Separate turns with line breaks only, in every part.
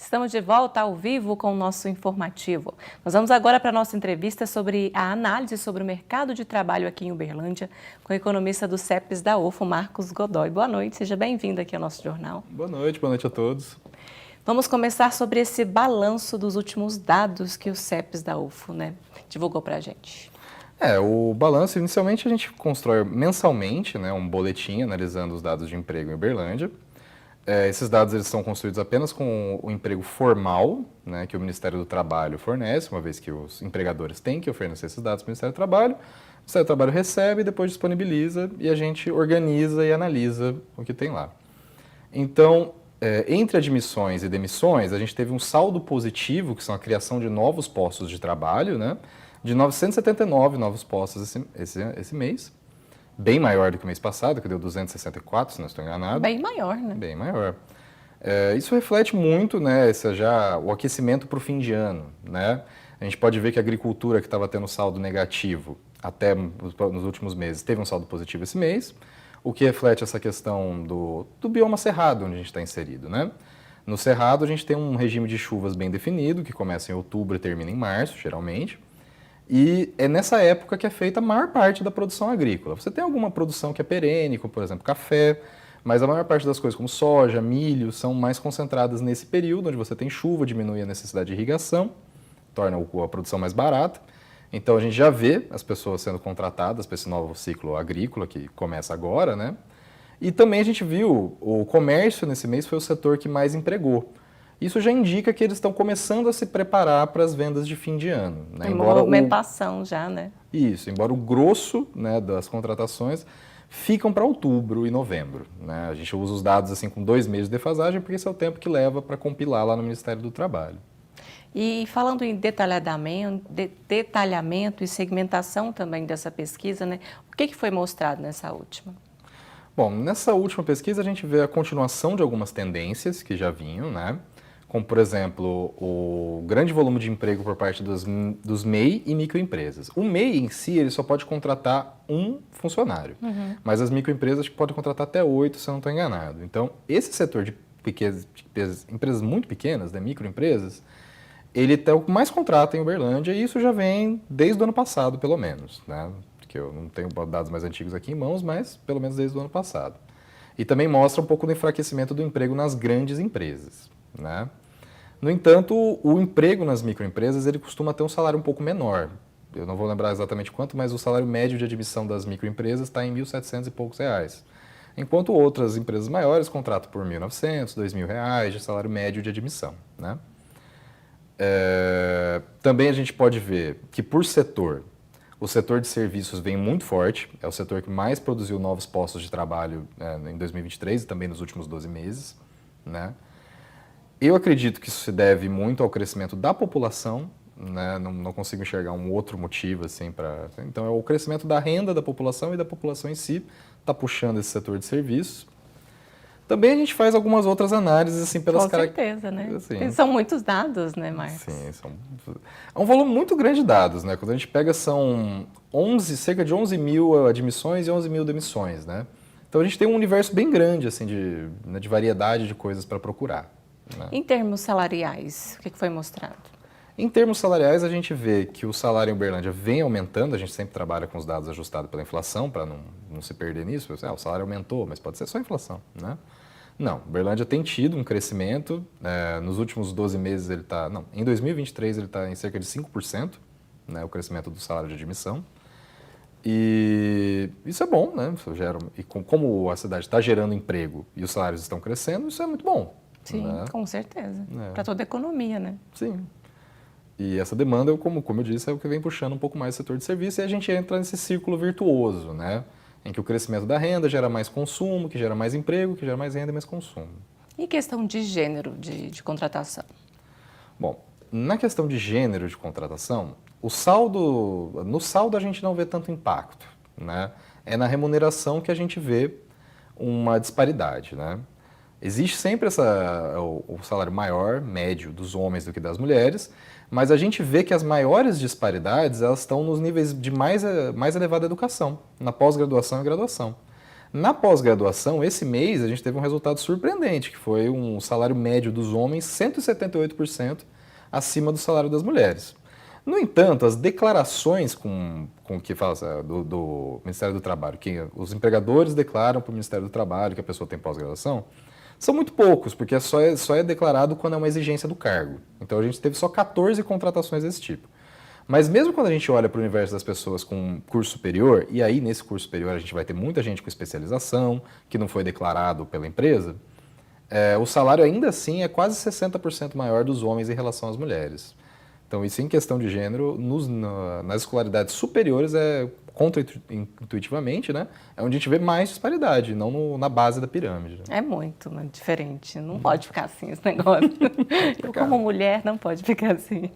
Estamos de volta ao vivo com o nosso informativo. Nós vamos agora para a nossa entrevista sobre a análise sobre o mercado de trabalho aqui em Uberlândia, com o economista do CEPES da UFO, Marcos Godoy. Boa noite, seja bem-vindo aqui ao nosso jornal.
Boa noite a todos.
Vamos começar sobre esse balanço dos últimos dados que o CEPES da UFO, divulgou para a gente.
O balanço, inicialmente a gente constrói mensalmente, um boletim analisando os dados de emprego em Uberlândia. Esses dados eles são construídos apenas com o emprego formal, que o Ministério do Trabalho fornece, uma vez que os empregadores têm que oferecer esses dados para o Ministério do Trabalho. O Ministério do Trabalho recebe, depois disponibiliza e a gente organiza e analisa o que tem lá. Então, entre admissões e demissões, a gente teve um saldo positivo, que são a criação de novos postos de trabalho, de 979 novos postos esse mês. Bem maior do que o mês passado, que deu 264, se não estou enganado.
Bem maior, né?
Bem maior. Isso reflete muito, o aquecimento para o fim de ano, A gente pode ver que a agricultura, que estava tendo saldo negativo até nos últimos meses, teve um saldo positivo esse mês, o que reflete essa questão do bioma cerrado, onde a gente está inserido, No cerrado, a gente tem um regime de chuvas bem definido, que começa em outubro e termina em março, geralmente. E é nessa época que é feita a maior parte da produção agrícola. Você tem alguma produção que é perene, como por exemplo café, mas a maior parte das coisas como soja, milho, são mais concentradas nesse período, onde você tem chuva, diminui a necessidade de irrigação, torna a produção mais barata. Então a gente já vê as pessoas sendo contratadas para esse novo ciclo agrícola que começa agora, E também a gente viu o comércio nesse mês foi o setor que mais empregou. Isso já indica que eles estão começando a se preparar para as vendas de fim de ano.
Tem uma movimentação já,
Isso, embora o grosso das contratações ficam para outubro e novembro. A gente usa os dados assim com 2 meses de defasagem, porque esse é o tempo que leva para compilar lá no Ministério do Trabalho.
E falando em detalhamento e segmentação também dessa pesquisa, o que foi mostrado nessa última?
Bom, nessa última pesquisa a gente vê a continuação de algumas tendências que já vinham, Como, por exemplo, o grande volume de emprego por parte dos MEI e microempresas. O MEI em si, ele só pode contratar um funcionário, mas as microempresas podem contratar até 8, se eu não estou enganado. Então, esse setor de empresas muito pequenas, microempresas, ele é o que mais contrata em Uberlândia e isso já vem desde o ano passado, pelo menos, Porque eu não tenho dados mais antigos aqui em mãos, mas pelo menos desde o ano passado. E também mostra um pouco do enfraquecimento do emprego nas grandes empresas. No entanto, o emprego nas microempresas ele costuma ter um salário um pouco menor. Eu não vou lembrar exatamente quanto, mas o salário médio de admissão das microempresas está em R$ 1.700 e poucos reais. Enquanto outras empresas maiores contratam por R$ 1.900, R$ 2.000 de salário médio de admissão. Também a gente pode ver que por setor, o setor de serviços vem muito forte, é o setor que mais produziu novos postos de trabalho em 2023 e também nos últimos 12 meses. Eu acredito que isso se deve muito ao crescimento da população, não consigo enxergar um outro motivo assim para. Então é o crescimento da renda da população e da população em si está puxando esse setor de serviços. Também a gente faz algumas outras análises assim pelas
características. Com certeza, Assim. São muitos dados, Marcos?
Sim, é um volume muito grande de dados, Quando a gente pega são cerca de 11 mil admissões e 11 mil demissões, Então a gente tem um universo bem grande assim de variedade de coisas para procurar.
Em termos salariais, o que foi mostrado?
Em termos salariais, a gente vê que o salário em Uberlândia vem aumentando, a gente sempre trabalha com os dados ajustados pela inflação, para não se perder nisso. O salário aumentou, mas pode ser só inflação, Não, Uberlândia tem tido um crescimento, nos últimos 12 meses ele está... Não, em 2023 ele está em cerca de 5%, o crescimento do salário de admissão. E isso é bom, Isso gera, e como a cidade está gerando emprego e os salários estão crescendo, isso é muito bom.
Sim, com certeza. Para toda a economia,
Sim. E essa demanda, como eu disse, é o que vem puxando um pouco mais o setor de serviço e a gente entra nesse círculo virtuoso, Em que o crescimento da renda gera mais consumo, que gera mais emprego, que gera mais renda e mais consumo.
E questão de gênero de contratação?
Bom, na questão de gênero de contratação, no saldo a gente não vê tanto impacto, É na remuneração que a gente vê uma disparidade, Existe sempre o salário maior, médio, dos homens do que das mulheres, mas a gente vê que as maiores disparidades elas estão nos níveis de mais elevada educação, na pós-graduação e graduação. Na pós-graduação, esse mês, a gente teve um resultado surpreendente, que foi um salário médio dos homens 178% acima do salário das mulheres. No entanto, as declarações com que fala do Ministério do Trabalho, que os empregadores declaram para o Ministério do Trabalho que a pessoa tem pós-graduação, são muito poucos, porque só é declarado quando é uma exigência do cargo. Então a gente teve só 14 contratações desse tipo. Mas mesmo quando a gente olha para o universo das pessoas com curso superior, e aí nesse curso superior a gente vai ter muita gente com especialização, que não foi declarado pela empresa, o salário ainda assim é quase 60% maior dos homens em relação às mulheres. Então isso em questão de gênero, nas escolaridades superiores contra-intuitivamente, né? É onde a gente vê mais disparidade, não na base da pirâmide.
É muito, né, diferente. Não pode ficar assim esse negócio. Eu, como mulher, não pode ficar assim.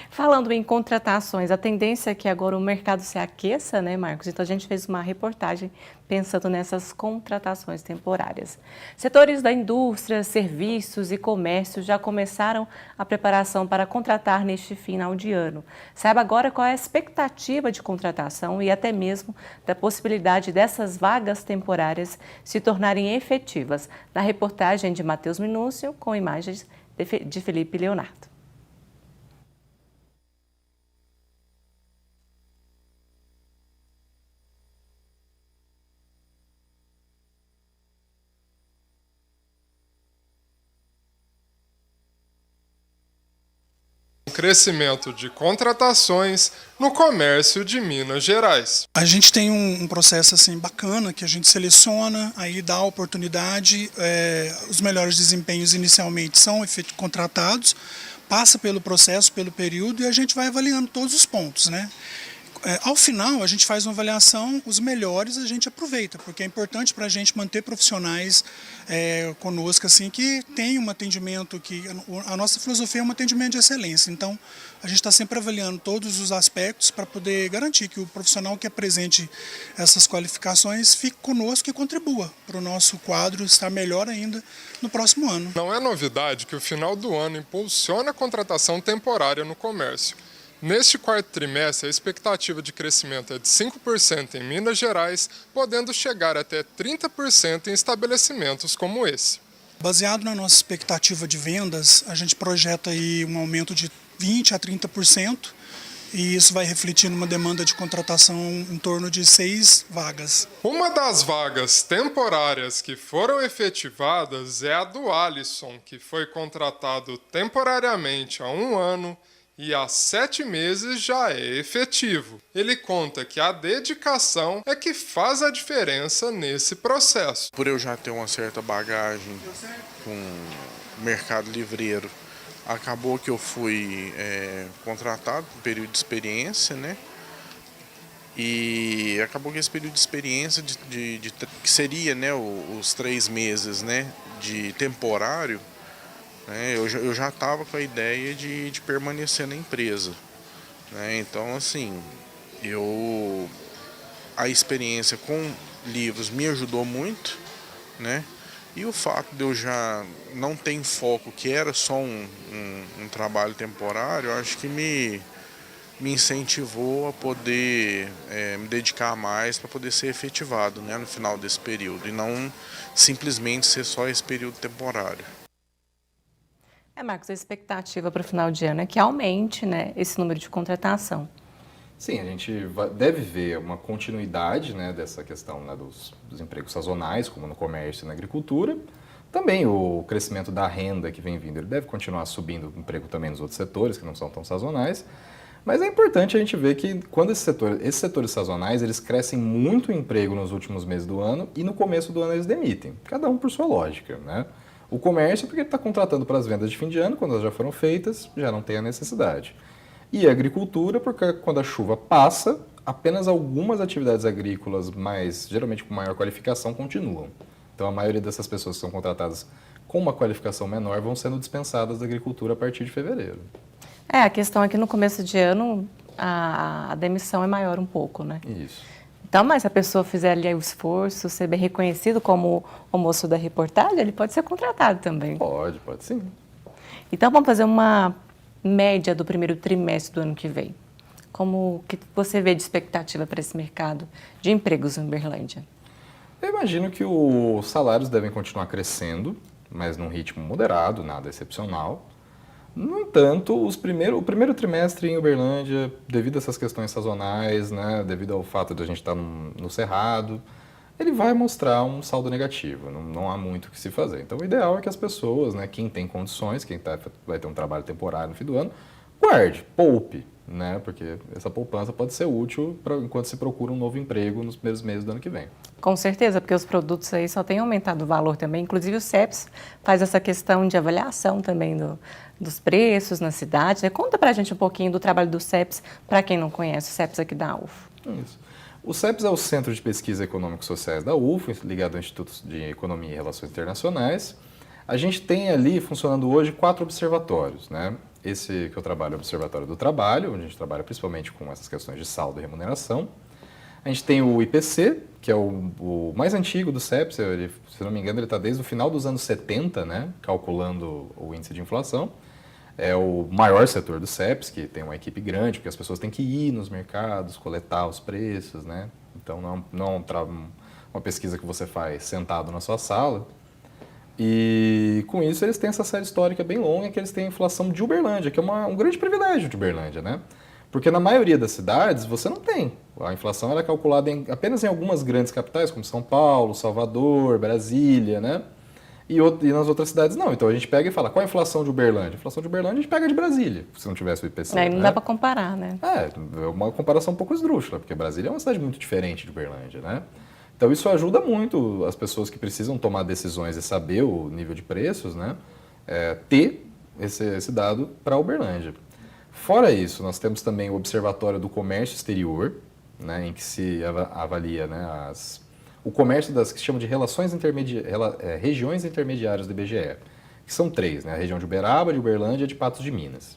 Falando em contratações, a tendência é que agora o mercado se aqueça, né, Marcos? Então a gente fez uma reportagem pensando nessas contratações temporárias. Setores da indústria, serviços e comércio já começaram a preparação para contratar neste final de ano. Saiba agora qual é a expectativa de contratação e até mesmo da possibilidade dessas vagas temporárias se tornarem efetivas. Na reportagem de Matheus Minúcio, com imagens de Felipe Leonardo.
Crescimento de contratações no comércio de Minas Gerais.
A gente tem um processo assim bacana que a gente seleciona, aí dá a oportunidade, os melhores desempenhos inicialmente são contratados, passa pelo processo, pelo período e a gente vai avaliando todos os pontos, né? Ao final, a gente faz uma avaliação, os melhores a gente aproveita, porque é importante para a gente manter profissionais conosco, assim, que tem um atendimento, que a nossa filosofia é um atendimento de excelência. Então, a gente está sempre avaliando todos os aspectos para poder garantir que o profissional que apresente essas qualificações fique conosco e contribua para o nosso quadro estar melhor ainda no próximo ano.
Não é novidade que o final do ano impulsiona a contratação temporária no comércio. Neste quarto trimestre, a expectativa de crescimento é de 5% em Minas Gerais, podendo chegar até 30% em estabelecimentos como esse.
Baseado na nossa expectativa de vendas, a gente projeta aí um aumento de 20% a 30%, e isso vai refletir numa demanda de contratação em torno de 6 vagas.
Uma das vagas temporárias que foram efetivadas é a do Alisson, que foi contratado temporariamente há 1 ano, e há 7 meses já é efetivo. Ele conta que a dedicação é que faz a diferença nesse processo.
Por eu já ter uma certa bagagem com o mercado livreiro, acabou que eu fui contratado por um período de experiência, né? E acabou que esse período de experiência, que seria, né, os 3 meses, né, de temporário, eu já estava com a ideia de permanecer na empresa, né? Então, assim, a experiência com livros me ajudou muito, né? E o fato de eu já não ter em foco que era só um trabalho temporário, eu acho que me incentivou a poder me dedicar mais para poder ser efetivado, né, no final desse período, e não simplesmente ser só esse período temporário.
Marcos, a expectativa para o final de ano é que aumente, né, esse número de contratação.
Sim, a gente deve ver uma continuidade, né, dessa questão, né, dos empregos sazonais, como no comércio e na agricultura. Também o crescimento da renda que vem vindo, ele deve continuar subindo o emprego também nos outros setores, que não são tão sazonais. Mas é importante a gente ver que quando esses setores sazonais, eles crescem muito o emprego nos últimos meses do ano e no começo do ano eles demitem, cada um por sua lógica, né? O comércio, porque ele está contratando para as vendas de fim de ano, quando elas já foram feitas, já não tem a necessidade. E a agricultura, porque quando a chuva passa, apenas algumas atividades agrícolas, geralmente com maior qualificação, continuam. Então a maioria dessas pessoas que são contratadas com uma qualificação menor vão sendo dispensadas da agricultura a partir de fevereiro.
A questão é que no começo de ano a demissão é maior um pouco, né?
Isso.
Então, mas se a pessoa fizer ali o esforço, ser bem reconhecido como o moço da reportagem, ele pode ser contratado também.
Pode sim.
Então, vamos fazer uma média do primeiro trimestre do ano que vem. Como que você vê de expectativa para esse mercado de empregos em Uberlândia?
Eu imagino que os salários devem continuar crescendo, mas num ritmo moderado, nada excepcional. No entanto, o primeiro trimestre em Uberlândia, devido a essas questões sazonais, né, devido ao fato de a gente estar no Cerrado, ele vai mostrar um saldo negativo, não há muito o que se fazer. Então, o ideal é que as pessoas, né, quem tem condições, vai ter um trabalho temporário no fim do ano, guarde, poupe, né, porque essa poupança pode ser útil enquanto se procura um novo emprego nos primeiros meses do ano que vem.
Com certeza, porque os produtos aí só têm aumentado o valor também. Inclusive o CEPS faz essa questão de avaliação também dos preços na cidade, né? Conta pra gente um pouquinho do trabalho do CEPS, para quem não conhece o CEPS aqui da UFO.
Isso. O CEPS é o Centro de Pesquisa Econômicos Sociais da UFO, ligado ao Instituto de Economia e Relações Internacionais. A gente tem ali, funcionando hoje, 4 observatórios, né? Esse que eu trabalho é o Observatório do Trabalho, onde a gente trabalha principalmente com essas questões de saldo e remuneração. A gente tem o IPC, que é o mais antigo do CEPS, ele, se não me engano, ele está desde o final dos anos 70, né? Calculando o índice de inflação. É o maior setor do CEPS, que tem uma equipe grande, porque as pessoas têm que ir nos mercados, coletar os preços, né? Então, não é uma pesquisa que você faz sentado na sua sala. E, com isso, eles têm essa série histórica bem longa, que eles têm a inflação de Uberlândia, que é um grande privilégio de Uberlândia, né? Porque na maioria das cidades você não tem. A inflação era calculada apenas em algumas grandes capitais, como São Paulo, Salvador, Brasília, né? E nas outras cidades não. Então a gente pega e fala, qual é a inflação de Uberlândia? A inflação de Uberlândia a gente pega de Brasília, se não tivesse o IPC.
Aí não dá para comparar, né?
É uma comparação um pouco esdrúxula, porque Brasília é uma cidade muito diferente de Uberlândia, né? Então isso ajuda muito as pessoas que precisam tomar decisões e saber o nível de preços, né? Ter esse dado para Uberlândia. Fora isso, nós temos também o Observatório do Comércio Exterior, né, em que se avalia, né, o comércio das que se chama de regiões intermediárias do IBGE, que são 3, né, a região de Uberaba, de Uberlândia e de Patos de Minas.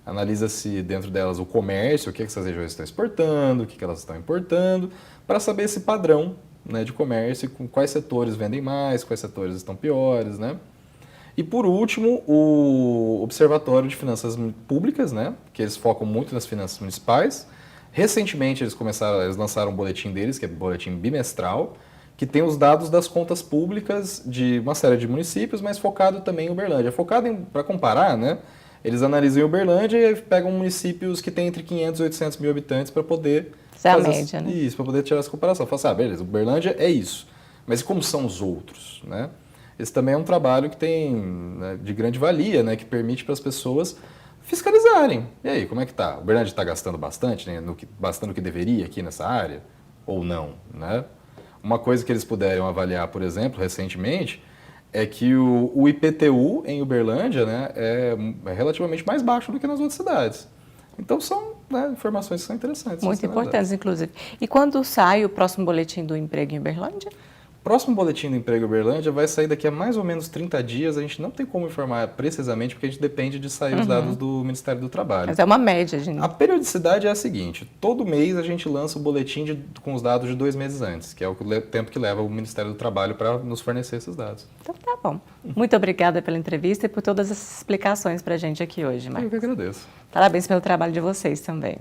Analisa-se dentro delas o comércio, o que essas regiões estão exportando, o que elas estão importando, para saber esse padrão, né, de comércio, com quais setores vendem mais, quais setores estão piores, né? E, por último, o Observatório de Finanças Públicas, né, que eles focam muito nas finanças municipais. Recentemente, eles lançaram um boletim deles, que é o boletim bimestral, que tem os dados das contas públicas de uma série de municípios, mas focado também em Uberlândia. Para comparar, né, eles analisam em Uberlândia e pegam municípios que têm entre 500 e 800 mil habitantes para poder
fazer a média, né?
Isso, para poder tirar essa comparação. Fala assim, beleza, Uberlândia é isso, mas e como são os outros, né? Esse também é um trabalho que tem, né, de grande valia, né, que permite para as pessoas fiscalizarem. E aí, como é que está? O Uberlândia está gastando bastante, né, bastando o que deveria aqui nessa área? Ou não? Né? Uma coisa que eles puderam avaliar, por exemplo, recentemente, é que o IPTU em Uberlândia, né, é relativamente mais baixo do que nas outras cidades. Então são, né, informações que são interessantes.
Muito importantes, inclusive. E quando sai o próximo boletim do emprego em Uberlândia?
O próximo boletim do emprego Uberlândia vai sair daqui a mais ou menos 30 dias. A gente não tem como informar precisamente, porque a gente depende de sair os dados do Ministério do Trabalho.
Mas é uma média, gente.
A periodicidade é a seguinte: todo mês a gente lança o boletim com os dados de 2 meses antes, que é o tempo que leva o Ministério do Trabalho para nos fornecer esses dados.
Então tá bom. Muito obrigada pela entrevista e por todas essas explicações para a gente aqui hoje, Marcos.
Eu que agradeço.
Parabéns pelo trabalho de vocês também.